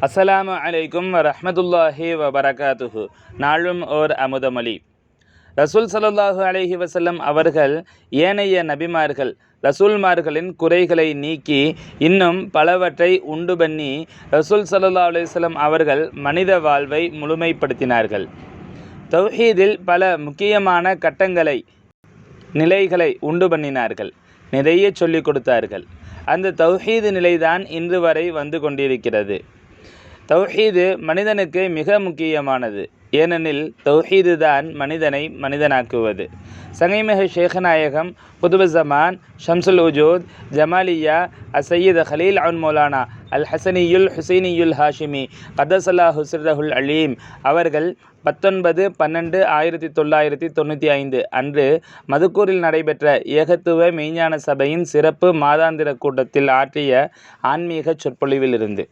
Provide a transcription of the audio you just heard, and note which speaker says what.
Speaker 1: அஸ்ஸலாமு அலைக்கும் வரஹ்மத்துல்லாஹி வபரகாத்துஹு. நாளும் ஓர் அமுதமொழி. ரசூல் ஸல்லல்லாஹு அலைஹி வஸல்லம் அவர்கள் ஏனைய நபிமார்கள் ரசூல்மார்களின் குறைகளை நீக்கி இன்னும் பலவற்றை உண்டு பண்ணி ரசூல் ஸல்லல்லாஹு அலைஹி வஸல்லம் அவர்கள் மனித வாழ்வை முழுமைப்படுத்தினார்கள். தௌஹீதில் பல முக்கியமான கட்டங்களை நிலைகளை உண்டு பண்ணினார்கள். நிறைய சொல்லிக் கொடுத்தார்கள். அந்த தௌஹீது நிலைதான் இன்று வரை வந்து கொண்டிருக்கிறது. தௌஹீது மனிதனுக்கு மிக முக்கியமானது. ஏனெனில் தௌஹீது தான் மனிதனை மனிதனாக்குவது. சங்கைமிகு ஷேഖநாயகம் குதுபு ஜமான் ஷம்சுல் உஜூத் ஜமாலியா அசையீத் ஹலீல் அன் மௌலானா அல் ஹசனியுல் ஹுசைனியுல் ஹாஷிமி கதசல்லாஹு சிர்ரஹுல் அலீம் அவர்கள் 19/12/1995 அன்று மதுக்கூரில் நடைபெற்ற ஏகத்துவ மெய்ஞான சபையின் சிறப்பு மாதாந்திர கூட்டத்தில் ஆற்றிய ஆன்மீக சொற்பொழிவிலிருந்து